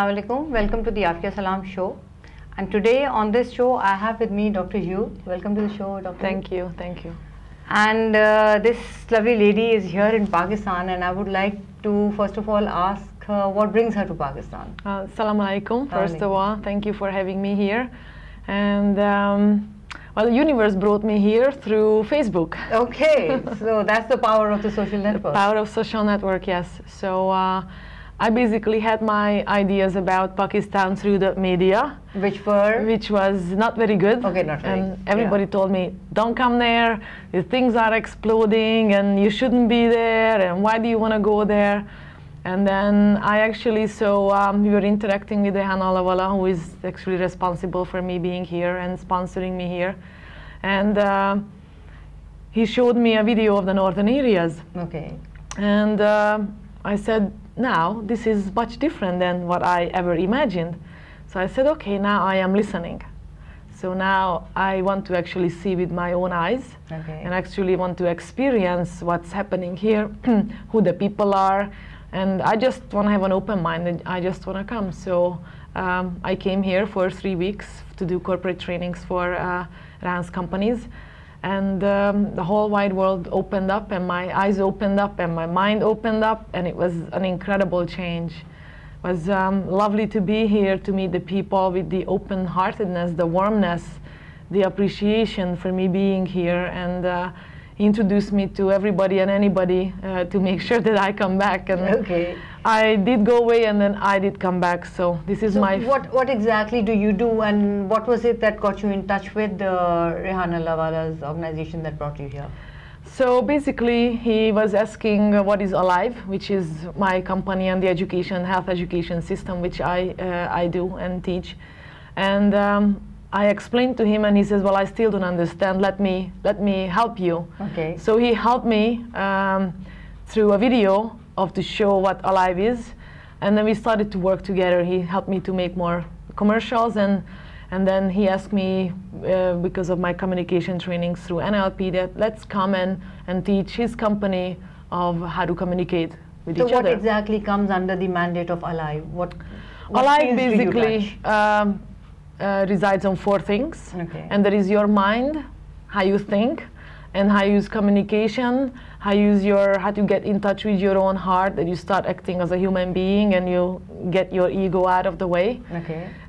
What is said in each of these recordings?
Assalamu alaikum. Welcome to the Afia Salam show. And today on this show, I have with me Dr. Yu. Welcome to the show, Dr. Thank you, thank you. And this lovely lady is here in Pakistan, and I would like to first of all ask her what brings her to Pakistan. Assalamu alaikum. First of all, thank you for having me here. And well, the universe brought me here through Facebook. Okay, so that's the power of the social network. The power of social network, yes. So I basically had my ideas about Pakistan through the media. Which was not very good. Okay, not very good. And everybody told me, don't come there, the things are exploding and you shouldn't be there, and why do you want to go there? And then I actually, we were interacting with Rehan Alawala, who is actually responsible for me being here and sponsoring me here. And he showed me a video of the northern areas. Okay. And I said, now this is much different than what I ever imagined. So I said, okay, now I am listening. So now I want to actually see with my own eyes, and actually want to experience what's happening here, who the people are, and I just want to have an open mind, and I just want to come. So I came here for 3 weeks to do corporate trainings for Rehan's companies, and the whole wide world opened up, and my eyes opened up, and my mind opened up, and it was an incredible change. It was lovely to be here, to meet the people with the open-heartedness, the warmness, the appreciation for me being here, and introduced me to everybody and anybody to make sure that I come back. And I did go away, and then I did come back. So this is my... What exactly do you do, and what was it that got you in touch with Rehan Alawala's organization that brought you here? So basically, he was asking what is Alive, which is my company and the health education system, which I do and teach. And I explained to him, and he says, well, I still don't understand, let me help you. Okay. So he helped me through a video to show what Alive is, and then we started to work together. He helped me to make more commercials, and then he asked me, because of my communication trainings through NLP, that let's come and teach his company of how to communicate with each other. So what exactly comes under the mandate of Alive? What Alive basically resides on 4 things. And there is your mind, how you think, and how you use communication, how to get in touch with your own heart, that you start acting as a human being and you get your ego out of the way.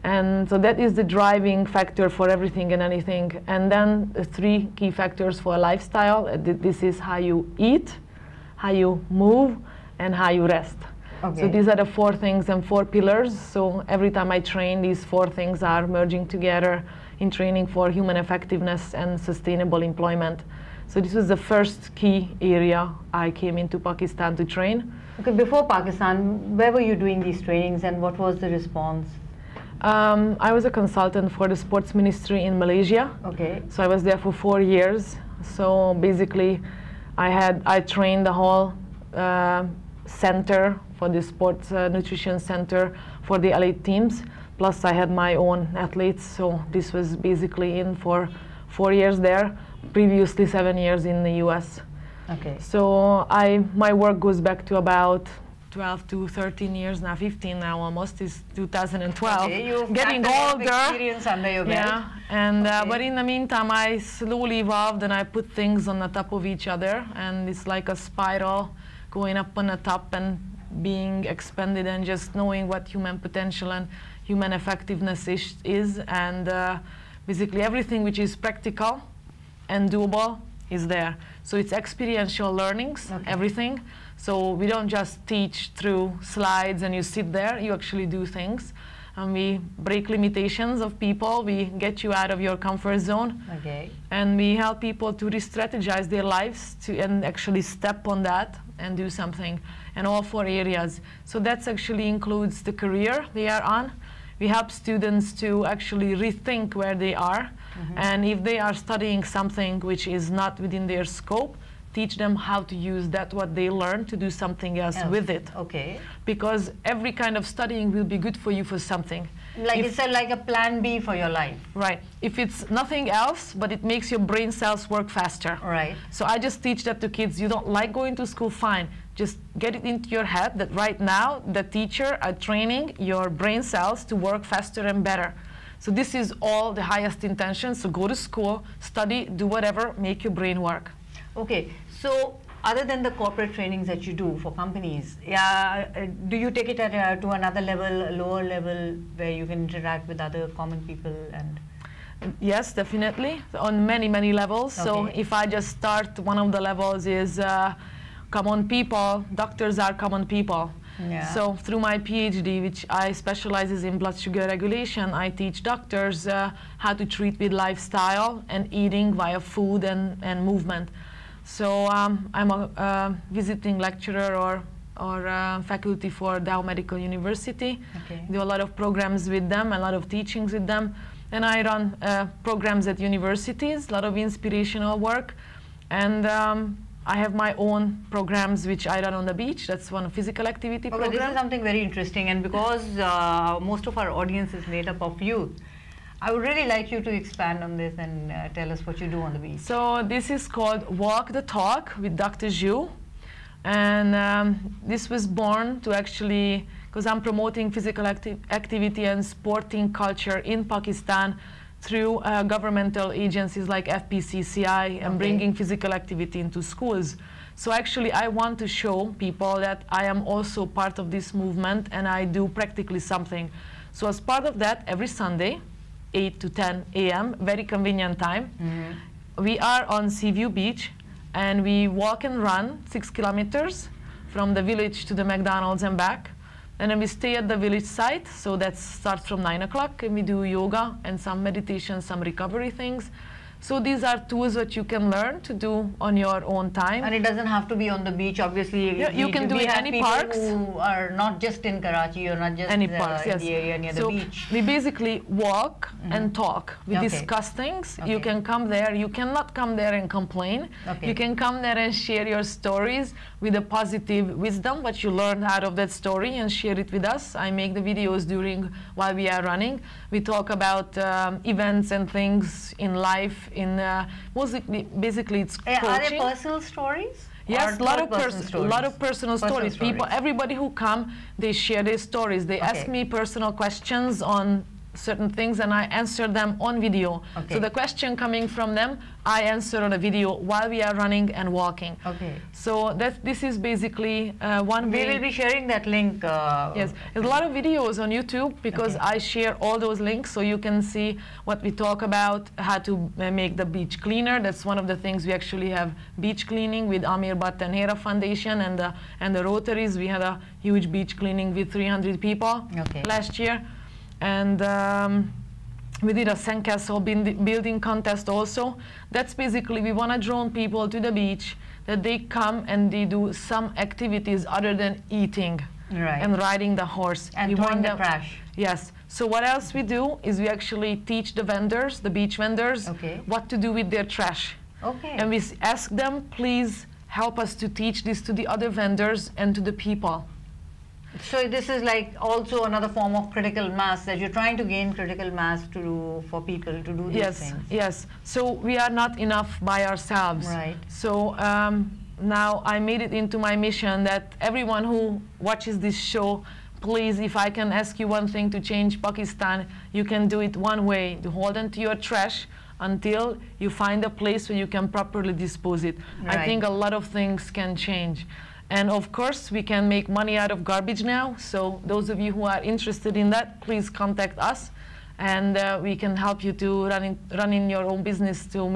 And so that is the driving factor for everything and anything. And then the 3 key factors for a lifestyle. This is how you eat, how you move, and how you rest. So these are the 4 things and 4 pillars. So every time I train, these 4 things are merging together in training for human effectiveness and sustainable employment. So this was the first key area I came into Pakistan to train. Okay, before Pakistan, where were you doing these trainings, and what was the response? I was a consultant for the sports ministry in Malaysia. So I was there for 4 years. So basically, I trained the whole center for the sports nutrition center for the elite teams. Plus I had my own athletes. So this was basically in for 4 years there. Previously 7 years in the US. So my work goes back to about 12 to 13 years now, 15 now almost, is 2012. You've getting older. Experience under your belt. Yeah, and but in the meantime I slowly evolved, and I put things on the top of each other, and it's like a spiral going up on the top and being expanded, and just knowing what human potential and human effectiveness is, and basically everything which is practical and doable is there. So it's experiential learnings, everything. So we don't just teach through slides and you sit there, you actually do things. And we break limitations of people, we get you out of your comfort zone. And we help people to re-strategize their lives and actually step on that and do something in all 4 areas. So that actually includes the career they are on. We help students to actually rethink where they are, and if they are studying something which is not within their scope, teach them how to use that, what they learn, to do something else with it. Because every kind of studying will be good for you for something. Like it's like a plan B for your life. Right. If it's nothing else, but it makes your brain cells work faster. Right. So I just teach that to kids. You don't like going to school, fine. just get it into your head that right now the teacher are training your brain cells to work faster and better. So this is all the highest intention. So go to school, study, do whatever, make your brain work. Okay, so other than the corporate trainings that you do for companies, do you take it to another level, lower level, where you can interact with other common people? And yes, definitely, on many, many levels. Okay. So if I just start, one of the levels is common people. Doctors are common people. Yeah. So through my PhD, which I specializes in blood sugar regulation, I teach doctors how to treat with lifestyle and eating via food and movement. So I'm a visiting lecturer or faculty for Dow Medical University. Okay. Do a lot of programs with them, a lot of teachings with them. And I run programs at universities, a lot of inspirational work. And I have my own programs which I run on the beach. That's one physical activity program. This is something very interesting, and because most of our audience is made up of youth, I would really like you to expand on this and tell us what you do on the beach. So this is called Walk the Talk with Dr. Zhu. And this was born to actually, because I'm promoting physical activity and sporting culture in Pakistan through governmental agencies like FPCCI and bringing physical activity into schools. So actually I want to show people that I am also part of this movement and I do practically something. So as part of that, every Sunday, 8 to 10 a.m., very convenient time, we are on Seaview Beach and we walk and run 6 kilometers from the village to the McDonald's and back. And then we stay at the village site, so that starts from 9 o'clock, and we do yoga and some meditation, some recovery things. So these are tools that you can learn to do on your own time. And it doesn't have to be on the beach, obviously. Yeah, you can do it any parks. Who are not just in Karachi or not just any parks, yes. in the area near the beach. We basically walk and talk. We discuss things. You can come there. You cannot come there and complain. You can come there and share your stories with a positive wisdom, what you learned out of that story, and share it with us. I make the videos while we are running. We talk about events and things in life. Basically it's coaching. Are they personal stories? Yes, a lot of personal stories. People, everybody who come, they share their stories. They ask me personal questions on certain things and I answer them on video. So the question coming from them, I answer on a video while we are running and walking. So this is basically one way. We will be sharing that link. Yes, there's a lot of videos on YouTube because I share all those links so you can see what we talk about, how to make the beach cleaner. That's one of the things we actually have beach cleaning with Amir Bhatt and Hera Foundation and the Rotaries. We had a huge beach cleaning with 300 people last year. And we did a sandcastle building contest also. That's basically, we want to draw people to the beach, that they come and they do some activities other than eating and riding the horse. And throwing the trash. Yes. So what else we do is we actually teach the vendors, the beach vendors, what to do with their trash. And we ask them, please help us to teach this to the other vendors and to the people. So this is like also another form of critical mass, that you're trying to gain critical mass for people to do these things. Yes. So we are not enough by ourselves. So now I made it into my mission that everyone who watches this show, please, if I can ask you one thing to change Pakistan, you can do it one way, to hold on to your trash until you find a place where you can properly dispose it. I think a lot of things can change. And of course, we can make money out of garbage now. So those of you who are interested in that, please contact us. And we can help you to run in your own business to make